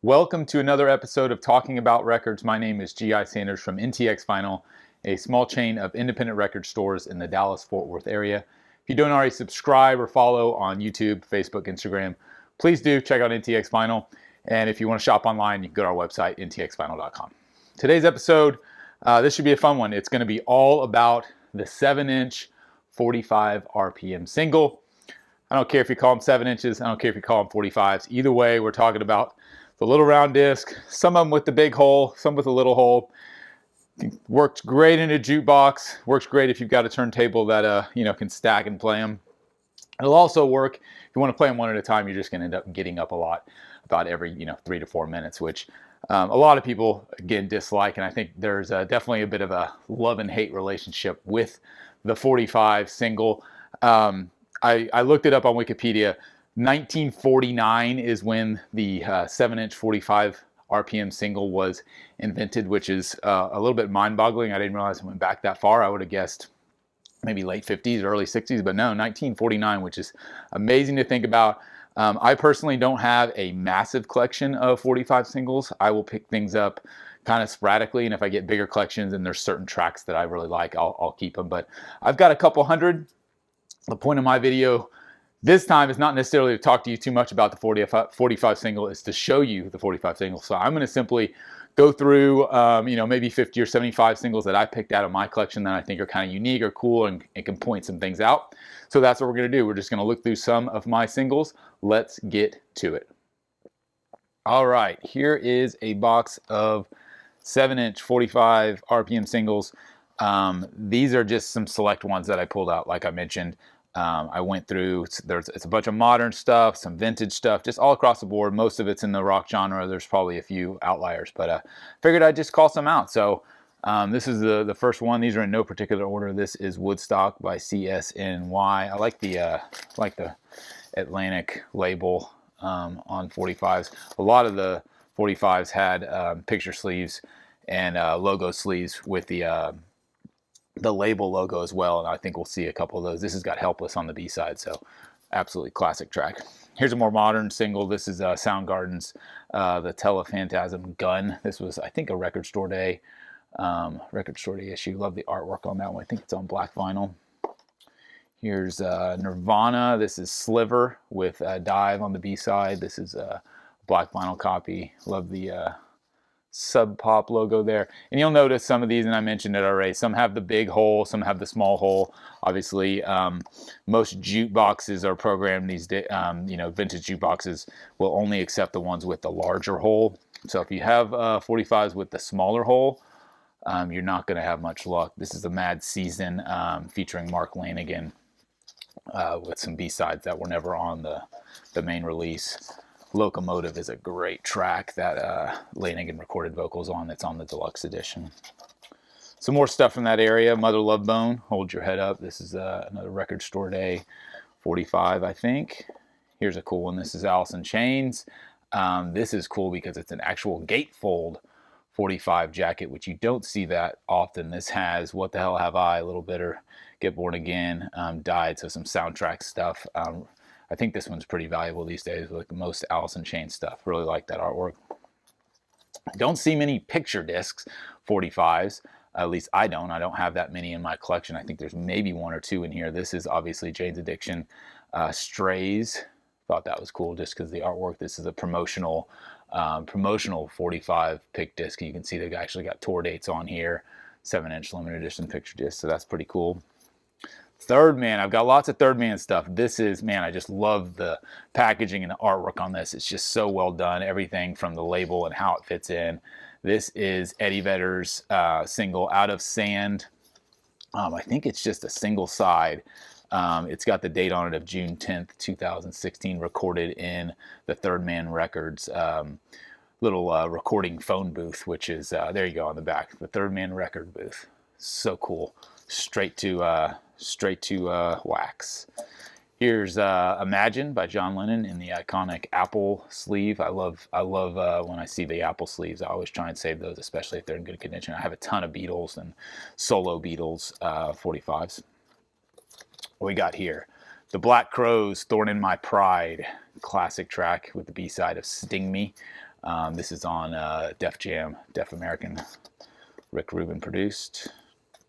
Welcome to another episode of Talking About Records. My name is G.I. Sanders from NTX Vinyl, a small chain of independent record stores in the Dallas-Fort Worth area. If you don't already subscribe or follow on YouTube, Facebook, Instagram, please do check out NTX Vinyl. And if you want to shop online, you can go to our website, ntxvinyl.com. Today's episode, this should be a fun one. It's going to be all about the 7-inch 45 RPM single. I don't care if you call them 7 inches. I don't care if you call them 45s. Either way, we're talking about the little round disc, some of them with the big hole, some with a little hole. Works great in a jukebox. Works great if you've got a turntable that can stack and play them. It'll also work if you want to play them one at a time. You're just going to end up getting up a lot, about every 3 to 4 minutes, which a lot of people again dislike. And I think there's definitely a bit of a love and hate relationship with the 45 single. I looked it up on Wikipedia. 1949 is when the 7-inch 45 RPM single was invented, which is a little bit mind-boggling. I didn't realize it went back that far. I would have guessed maybe late 50s, early 60s, but no, 1949, which is amazing to think about. I personally don't have a massive collection of 45 singles. I will pick things up kind of sporadically, and if I get bigger collections and there's certain tracks that I really like, I'll keep them. But I've got a couple hundred. The point of my video this time is not necessarily to talk to you too much about the 45 single, it's to show you the 45 single. So I'm going to simply go through, maybe 50 or 75 singles that I picked out of my collection that I think are kind of unique or cool and can point some things out. So that's what we're going to do. We're just going to look through some of my singles. Let's get to it. All right, here is a box of 7-inch 45 RPM singles. These are just some select ones that I pulled out, like I mentioned. I went through, it's a bunch of modern stuff, some vintage stuff, just all across the board. Most of it's in the rock genre. There's probably a few outliers, but figured I'd just call some out. So this is the first one. These are in no particular order. This is Woodstock by CSNY. I like the Atlantic label on 45s. A lot of the 45s had picture sleeves and logo sleeves with the label logo as well, and I think we'll see a couple of those. This has got Helpless on the B-side, so absolutely classic track. Here's a more modern single. This is Soundgarden's the Telephantasm Gun. This was, I think, a Record Store Day issue. Love the artwork on that one. I think it's on black vinyl. Here's Nirvana. This is Sliver with Dive on the B-side. This is a black vinyl copy. Love the Sub Pop logo there, and you'll notice some of these, and I mentioned it already, some have the big hole, some have the small hole. Obviously most jukeboxes are programmed these days, vintage jukeboxes will only accept the ones with the larger hole. So if you have 45s with the smaller hole, you're not going to have much luck. This is the Mad Season featuring Mark Lanegan with some B-sides that were never on the main release. Locomotive is a great track that Lanegan recorded vocals on. That's on the deluxe edition. Some more stuff from that area. Mother Love Bone, Hold Your Head Up. This is another Record Store Day 45, I think. Here's a cool one. This is Alice in Chains. This is cool because it's an actual gatefold 45 jacket, which you don't see that often. This has What the Hell Have I, A Little Bitter, Get Born Again, Died, so some soundtrack stuff. I think this one's pretty valuable these days with most Alice in Chains stuff. Really like that artwork. I don't see many picture discs 45s. At least I don't. I don't have that many in my collection. I think there's maybe 1 or 2 in here. This is obviously Jane's Addiction. Strays. Thought that was cool just because the artwork. This is a promotional 45 pick disc. You can see they've actually got tour dates on here. 7-inch limited edition picture disc. So that's pretty cool. Third Man, I've got lots of Third Man stuff. This is, man, I just love the packaging and the artwork on this. It's just so well done. Everything from the label and how it fits in. This is Eddie Vedder's single, Out of Sand. I think it's just a single side. It's got the date on it of June 10th, 2016, recorded in the Third Man Records little recording phone booth, which is, there you go on the back, the Third Man record booth. So cool. Straight to wax. Here's Imagine by John Lennon in the iconic Apple sleeve. I love when I see the Apple sleeves. I always try and save those, especially if they're in good condition. I have a ton of Beatles and solo Beatles 45s. What we got here? The Black Crowes, Thorn in My Pride. classic track with the B-side of Sting Me. This is on Def Jam, Def American, Rick Rubin produced.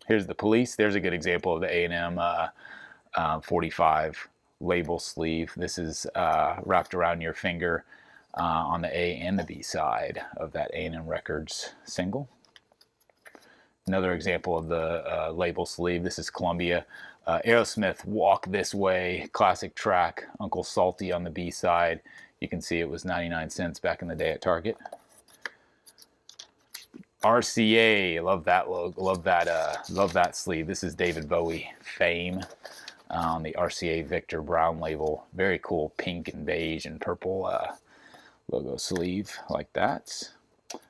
Here's the Police. There's a good example of the A&M 45 label sleeve. This is wrapped around your finger on the A and the B side of that A&M Records single. Another example of the label sleeve. This is Columbia. Aerosmith, Walk This Way, classic track. Uncle Salty on the B side. You can see it was 99 cents back in the day at Target. RCA, love that logo, love that sleeve. This is David Bowie, Fame, on the RCA Victor Brown label. Very cool pink and beige and purple logo sleeve like that.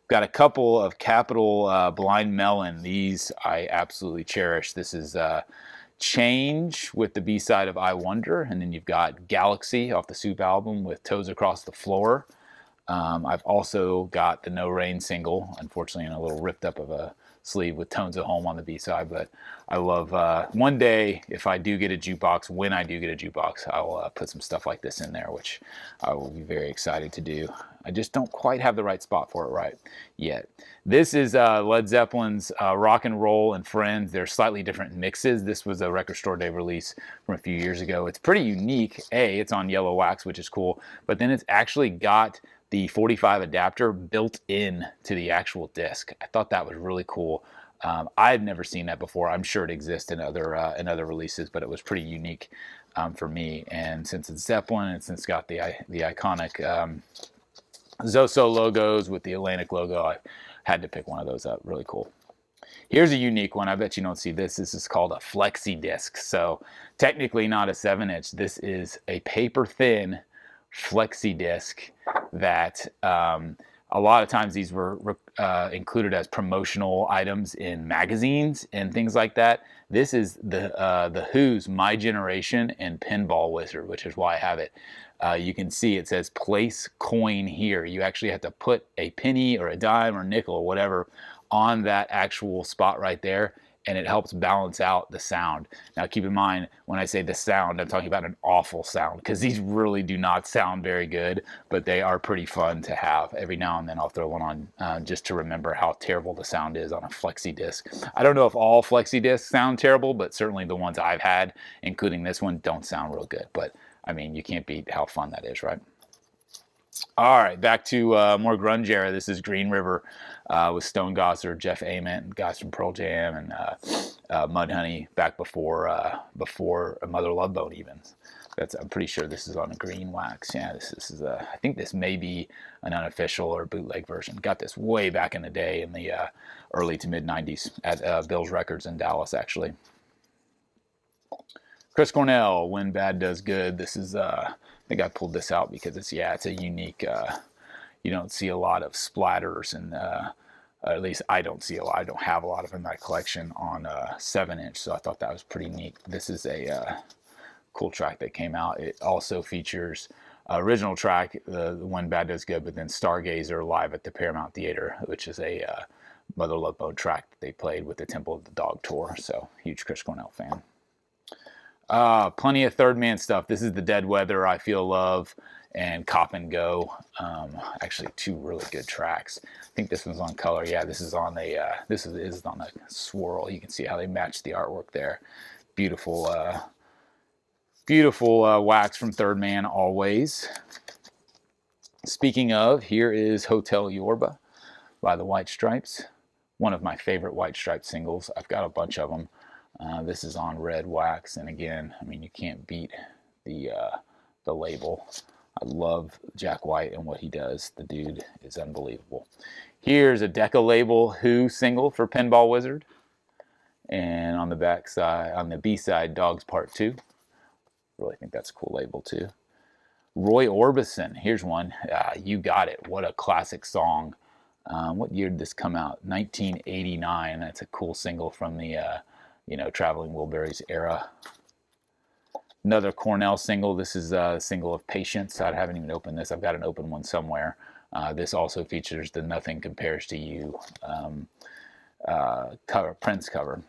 Got a couple of Capitol Blind Melon. These I absolutely cherish. This is Change with the B-side of I Wonder, and then you've got Galaxy off the Soup album with Toes Across the Floor. I've also got the No Rain single, unfortunately in a little ripped up of a sleeve with Tones of Home on the B-side, but I love, one day if I do get a jukebox, when I do get a jukebox, I'll put some stuff like this in there, which I will be very excited to do. I just don't quite have the right spot for it right yet. This is Led Zeppelin's Rock and Roll and Friends. They're slightly different mixes. This was a Record Store Day release from a few years ago. It's pretty unique. It's on yellow wax, which is cool, but then it's actually got the 45 adapter built in to the actual disc. I thought that was really cool. I had never seen that before. I'm sure it exists in other releases, but it was pretty unique for me. And since it's Zeppelin, and since it's got the iconic Zoso logos with the Atlantic logo, I had to pick one of those up. Really cool. Here's a unique one. I bet you don't see this. This is called a flexi disc. So technically not a 7-inch. This is a paper thin flexi disc that a lot of times these were included as promotional items in magazines and things like that. This is the Who's My Generation and Pinball Wizard, which is why I have it. You can see it says place coin here. You actually have to put a penny or a dime or nickel or whatever on that actual spot right there, and it helps balance out the sound. Now keep in mind, when I say the sound, I'm talking about an awful sound, because these really do not sound very good, but they are pretty fun to have. Every now and then I'll throw one on just to remember how terrible the sound is on a flexi disc. I don't know if all flexi discs sound terrible, but certainly the ones I've had, including this one, don't sound real good. But I mean, you can't beat how fun that is, right? All right, back to more grunge era. This is Green River with Stone Gossard, Jeff Ament, guys from Pearl Jam, and Mudhoney back before Mother Love Bone even. I'm pretty sure this is on a green wax. Yeah, this is I think this may be an unofficial or bootleg version. Got this way back in the day in the early to mid 90s at Bill's Records in Dallas, actually. Chris Cornell, When Bad Does Good. This is, I think I pulled this out because it's a unique, you don't see a lot of splatters, and at least I don't see a lot. I don't have a lot of in my collection on 7-inch, so I thought that was pretty neat. This is a cool track that came out. It also features original track, the When Bad Does Good, but then Stargazer live at the Paramount Theater, which is a Mother Love Bone track that they played with the Temple of the Dog tour. So huge Chris Cornell fan. Plenty of Third Man stuff. This is the Dead Weather, I Feel Love, and Cop and Go. Actually, two really good tracks. I think this one's on color. Yeah, this is on a this is on a swirl. You can see how they match the artwork there. Beautiful, beautiful wax from Third Man always. Speaking of, here is Hotel Yorba by the White Stripes. One of my favorite White Stripes singles. I've got a bunch of them. This is on red wax, and again, I mean, you can't beat the label. I love Jack White and what he does. The dude is unbelievable. Here's a Decca label Who single for Pinball Wizard, and on the back side, on the B side, Dogs Part 2. Really think that's a cool label too. Roy Orbison, here's one. You Got It. What a classic song. What year did this come out? 1989. That's a cool single from the Traveling Wilburys era. Another Cornell single. This is a single of Patience. I haven't even opened this. I've got an open one somewhere. This also features the Nothing Compares to You cover, Prince cover.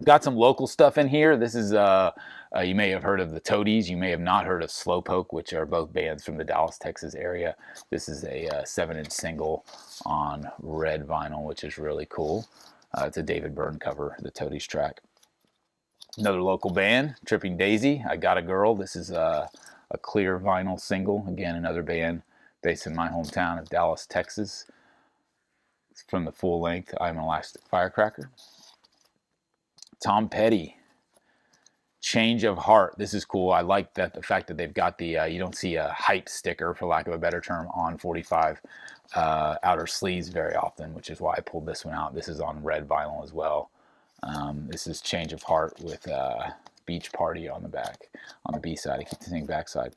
Got some local stuff in here. This is, you may have heard of the Toadies. You may have not heard of Slowpoke, which are both bands from the Dallas, Texas area. This is a 7-inch single on red vinyl, which is really cool. It's a David Byrne cover, the Toadies track. Another local band, Tripping Daisy, I Got a Girl. This is a clear vinyl single. Again, another band based in my hometown of Dallas, Texas. It's from the full length I'm an Elastic Firecracker. Tom Petty, Change of Heart. This is cool. I like that the fact that they've got the, you don't see a hype sticker, for lack of a better term, on 45 outer sleeves very often, which is why I pulled this one out. This is on red vinyl as well. This is Change of Heart with Beach Party on the back, on the B side. I keep saying backside.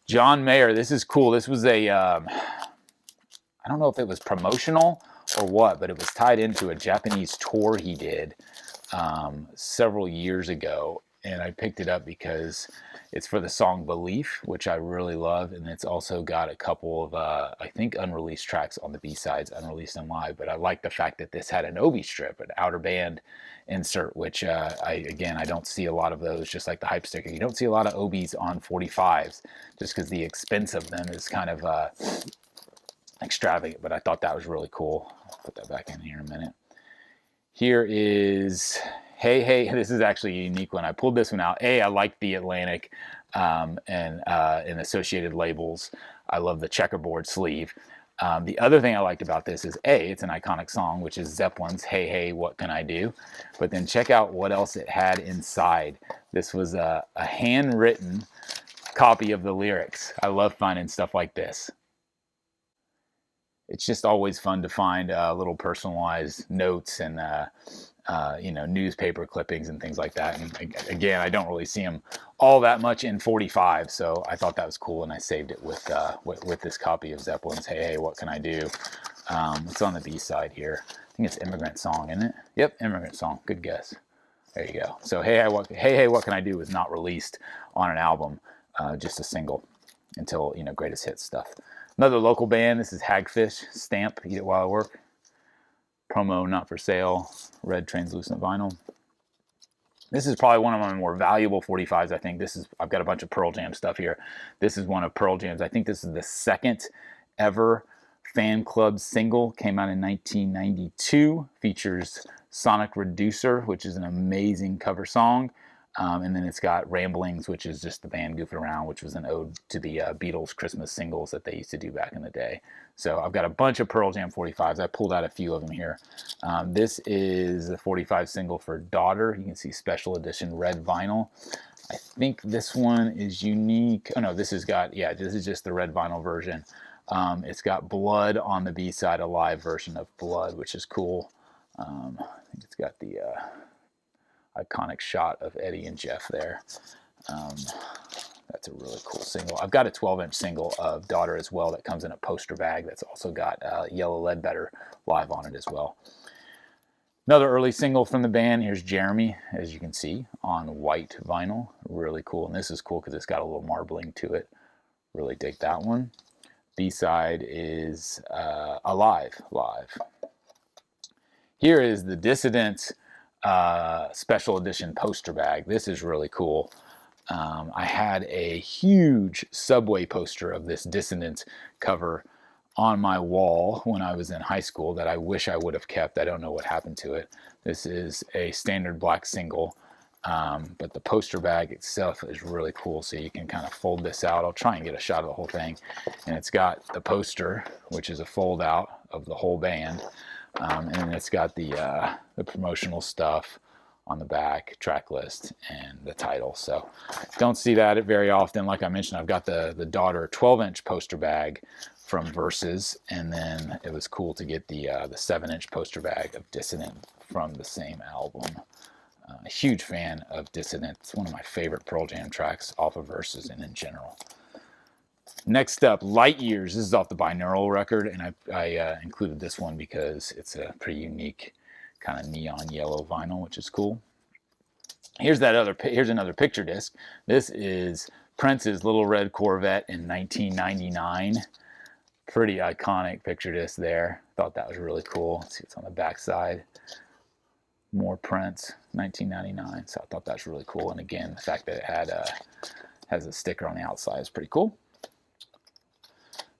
John Mayer, this is cool. This was a, I don't know if it was promotional or what, but it was tied into a Japanese tour he did several years ago, and I picked it up because it's for the song Belief, which I really love, and it's also got a couple of I think unreleased tracks on the B-sides, unreleased and live. But I like the fact that this had an Obi strip, an outer band insert, which I don't see a lot of those, just like the hype sticker. You don't see a lot of Obis on 45s just because the expense of them is kind of extravagant, but I thought that was really cool. I'll put that back in here in a minute. Here is Hey Hey. This is actually a unique one. I pulled this one out. I like the Atlantic and associated labels. I love the checkerboard sleeve. The other thing I liked about this is it's an iconic song, which is Zeppelin's Hey Hey What Can I Do? But then check out what else it had inside. This was a handwritten copy of the lyrics. I love finding stuff like this. It's just always fun to find little personalized notes and newspaper clippings and things like that. And again, I don't really see them all that much in 45, so I thought that was cool, and I saved it with this copy of Zeppelin's Hey Hey What Can I Do? It's on the B side here. I think it's Immigrant Song, isn't it? Yep, Immigrant Song. Good guess. There you go. So Hey Hey What Can I Do was not released on an album, just a single until Greatest Hits stuff. Another local band, this is Hagfish, Stamp, Eat It While I Work. Promo Not For Sale, red translucent vinyl. This is probably one of my more valuable 45s, I think. I've got a bunch of Pearl Jam stuff here. This is one of Pearl Jam's, I think this is the second ever fan club single. Came out in 1992. Features Sonic Reducer, which is an amazing cover song. And then it's got Ramblings, which is just the band goofing around, which was an ode to the Beatles Christmas singles that they used to do back in the day. So I've got a bunch of Pearl Jam 45s. I pulled out a few of them here. This is the 45 single for Daughter. You can see special edition red vinyl. I think this one is unique. Oh no, this is just the red vinyl version. It's got Blood on the B side, a live version of Blood, which is cool. I think it's got the iconic shot of Eddie and Jeff there. That's a really cool single. I've got a 12-inch single of Daughter as well that comes in a poster bag that's also got Yellow Ledbetter live on it as well. Another early single from the band, here's Jeremy, as you can see, on white vinyl. Really cool, and this is cool because it's got a little marbling to it. Really dig that one. B-side is Alive, live. Here is the Dissident special edition poster bag. This is really cool. I had a huge Subway poster of this Dissonant cover on my wall when I was in high school that I wish I would have kept. I don't know what happened to it. This is a standard black single, but the poster bag itself is really cool, so you can kind of fold this out. I'll try and get a shot of the whole thing. And it's got the poster, which is a fold out of the whole band. And then it's got the promotional stuff on the back, track list, and the title. So don't see that very often. Like I mentioned, I've got the Daughter 12-inch poster bag from Versus, and then it was cool to get the 7-inch poster bag of Dissonant from the same album. A huge fan of Dissonant. It's one of my favorite Pearl Jam tracks off of Versus and in general. Next up, Light Years. This is off the Binaural record, and I included this one because it's a pretty unique kind of neon yellow vinyl, which is cool. Here's another picture disc. This is Prince's Little Red Corvette in 1999. Pretty iconic picture disc there. Thought that was really cool. Let's see what's on the back side. More Prince. 1999. So I thought that's really cool. And again, the fact that it had has a sticker on the outside is pretty cool.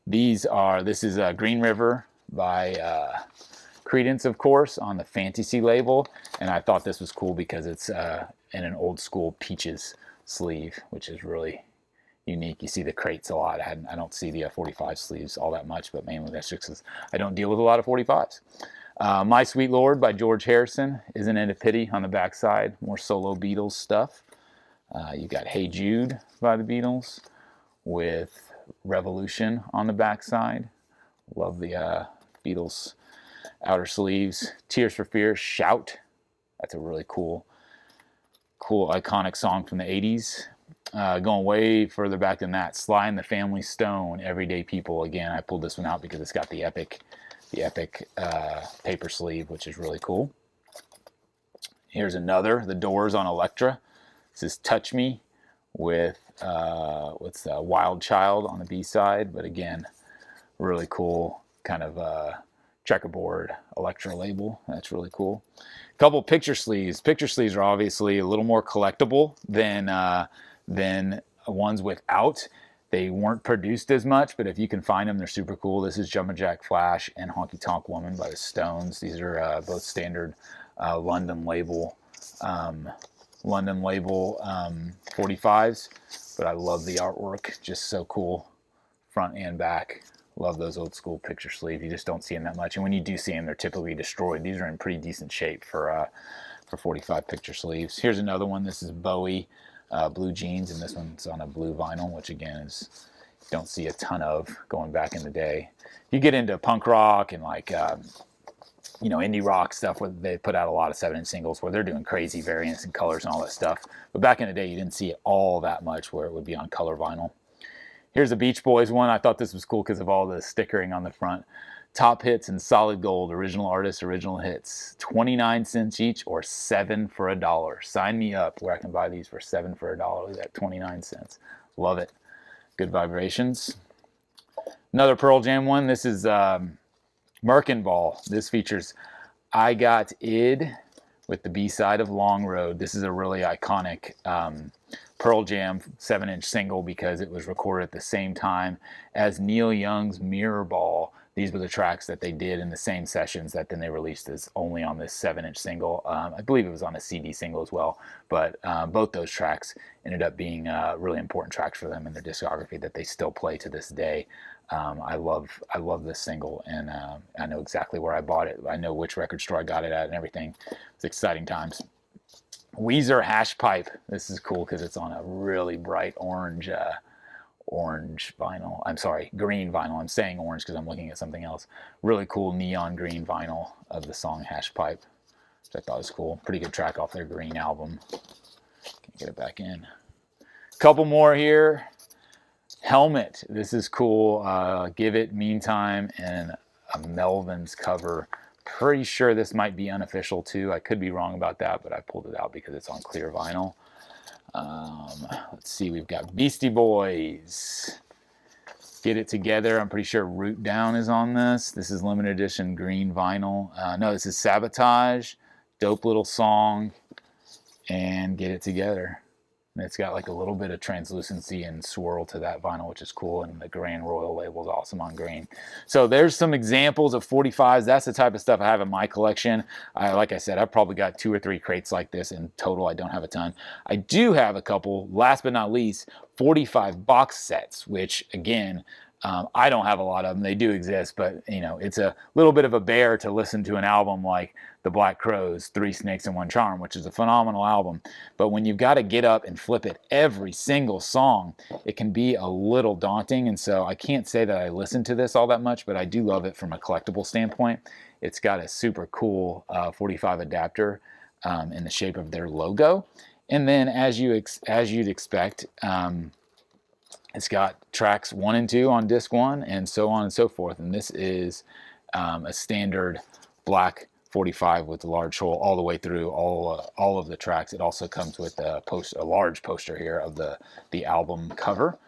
This is Green River by Credence, of course, on the Fantasy label. And I thought this was cool because it's in an old school Peaches sleeve, which is really unique. You see the crates a lot. I don't see the 45 sleeves all that much, but mainly that's just because I don't deal with a lot of 45s. My Sweet Lord by George Harrison is an End of Pity on the backside. More solo Beatles stuff. You got Hey Jude by the Beatles with Revolution on the backside. Love the Beatles outer sleeves. Tears for Fears, Shout. That's a really cool iconic song from the 80s. Going way further back than that, Sly and the Family Stone, Everyday People. Again, I pulled this one out because it's got the epic paper sleeve, which is really cool. Here's another, The Doors on Elektra. This is Touch Me with what's Wild Child on the B-side, but again, really cool kind of checkerboard Elektra label. That's really cool. Couple picture sleeves. Picture sleeves are obviously a little more collectible than ones without. They weren't produced as much, but if you can find them, they're super cool. This is Jumpin' Jack Flash and Honky Tonk Woman by the Stones. These are both standard London label 45s, but I love the artwork. Just so cool, front and back. Love those old school picture sleeves. You just don't see them that much, and when you do see them, they're typically destroyed. These are in pretty decent shape for 45 picture sleeves. Here's another one. This is Bowie Blue Jeans, and this one's on a blue vinyl, which again is don't see a ton of going back in the day. You get into punk rock and like indie rock stuff where they put out a lot of 7-inch singles where they're doing crazy variants and colors and all that stuff. But back in the day, you didn't see it all that much where it would be on color vinyl. Here's a Beach Boys one. I thought this was cool because of all the stickering on the front. Top hits in solid gold, original artists, original hits. 29 cents each or 7 for $1. Sign me up where I can buy these for 7 for $1. Look at that, 29 cents. Love it. Good vibrations. Another Pearl Jam one. This is Merkin Ball. This features I Got Id with the B-side of Long Road. This is a really iconic Pearl Jam 7-inch single because it was recorded at the same time as Neil Young's Mirror Ball. These were the tracks that they did in the same sessions that then they released as only on this 7-inch single. I believe it was on a CD single as well, but both those tracks ended up being really important tracks for them in their discography that they still play to this day. I love this single, and I know exactly where I bought it. I know which record store I got it at and everything. It's exciting times. Weezer Hash Pipe. This is cool because it's on a really bright orange vinyl. I'm sorry, green vinyl. I'm saying orange because I'm looking at something else. Really cool neon green vinyl of the song Hash Pipe, which I thought was cool. Pretty good track off their Green album. Can't get it back in. Couple more here. Helmet. This is cool. Give It, Meantime, and a Melvins cover. Pretty sure this might be unofficial too. I could be wrong about that, but I pulled it out because it's on clear vinyl. Let's see, we've got Beastie Boys. Get It Together. I'm pretty sure Root Down is on this. This is limited edition green vinyl. No, this is Sabotage. Dope little song. And Get It Together. And it's got like a little bit of translucency and swirl to that vinyl, which is cool. And the Grand Royal label is awesome on green. So there's some examples of 45s. That's the type of stuff I have in my collection. Like I said, I've probably got 2 or 3 crates like this in total. I don't have a ton. I do have a couple, last but not least, 45 box sets, which again, I don't have a lot of them. They do exist, but it's a little bit of a bear to listen to an album like the Black Crowes, 3 Snakes and One Charm, which is a phenomenal album. But when you've got to get up and flip it every single song, it can be a little daunting. And so I can't say that I listen to this all that much, but I do love it from a collectible standpoint. It's got a super cool 45 adapter in the shape of their logo. And then as you'd expect, it's got tracks 1 and 2 on disc 1 and so on and so forth. And this is a standard black 45 with a large hole all the way through all of the tracks. It also comes with a large poster here of the album cover.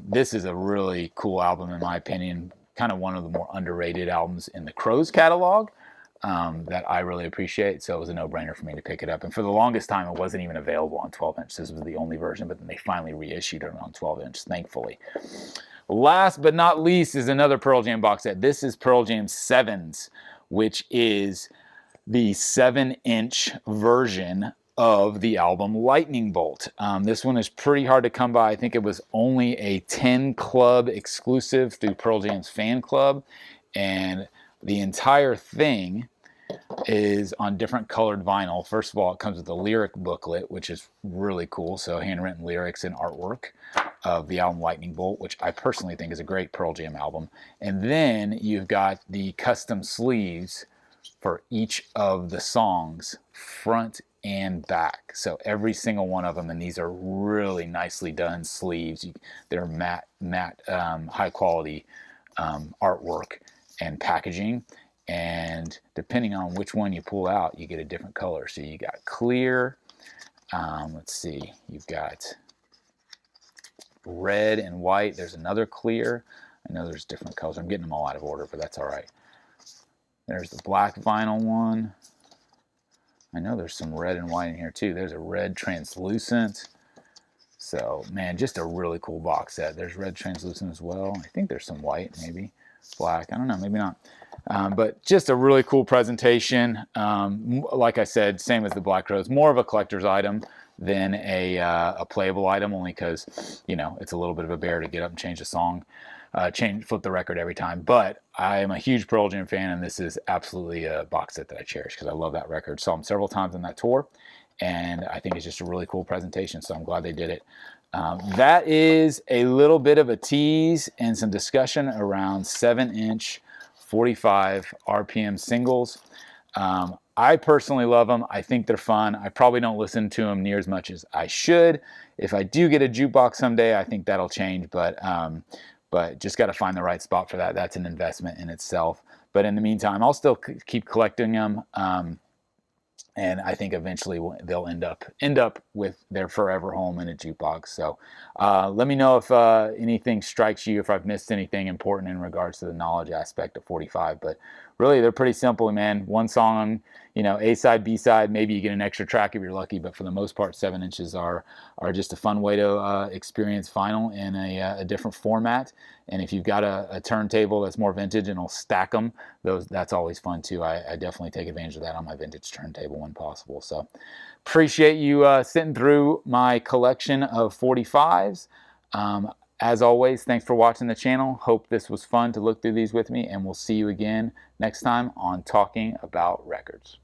This is a really cool album in my opinion, kind of one of the more underrated albums in the Crowes catalog. that I really appreciate, so it was a no-brainer for me to pick it up. And for the longest time, it wasn't even available on 12-inch. This was the only version, but then they finally reissued it on 12-inch, thankfully. Last but not least is another Pearl Jam box set. This is Pearl Jam 7s, which is the 7-inch version of the album Lightning Bolt. This one is pretty hard to come by. I think it was only a 10 Club exclusive through Pearl Jam's fan club, and the entire thing is on different colored vinyl. First of all, it comes with a lyric booklet, which is really cool. So handwritten lyrics and artwork of the album Lightning Bolt, which I personally think is a great Pearl Jam album. And then you've got the custom sleeves for each of the songs, front and back. So every single one of them, and these are really nicely done sleeves. They're matte, high quality artwork and packaging. And depending on which one you pull out, you get a different color. So you got clear, let's see, you've got red and white. There's another clear. I know there's different colors. I'm getting them all out of order, but that's all right. There's the black vinyl one. I know there's some red and white in here too. There's a red translucent. So, man, just a really cool box set. There's red translucent as well. I think there's some white, maybe. Black, I don't know, maybe not. But just a really cool presentation. Like I said, same as the Black Rose, more of a collector's item than a playable item, only because, you know, it's a little bit of a bear to get up and change the song, flip the record every time. But I am a huge Pearl Jam fan, and this is absolutely a box set that I cherish because I love that record. Saw them several times on that tour, and I think it's just a really cool presentation, so I'm glad they did it. That is a little bit of a tease and some discussion around 7-inch 45 RPM singles. I personally love them. I think they're fun. I probably don't listen to them near as much as I should. If I do get a jukebox someday, I think that'll change, but just got to find the right spot for that. That's an investment in itself. But in the meantime, I'll still keep collecting them. And I think eventually they'll end up with their forever home in a jukebox. So let me know if anything strikes you, if I've missed anything important in regards to the knowledge aspect of 45. But really, they're pretty simple, man. One song, you know, A side, B side. Maybe you get an extra track if you're lucky. But for the most part, 7 inches are just a fun way to experience vinyl in a different format. And if you've got a turntable that's more vintage and will stack them, that's always fun too. I definitely take advantage of that on my vintage turntable when possible. So appreciate you sitting through my collection of 45s. As always, thanks for watching the channel. Hope this was fun to look through these with me, and we'll see you again next time on Talking About Records.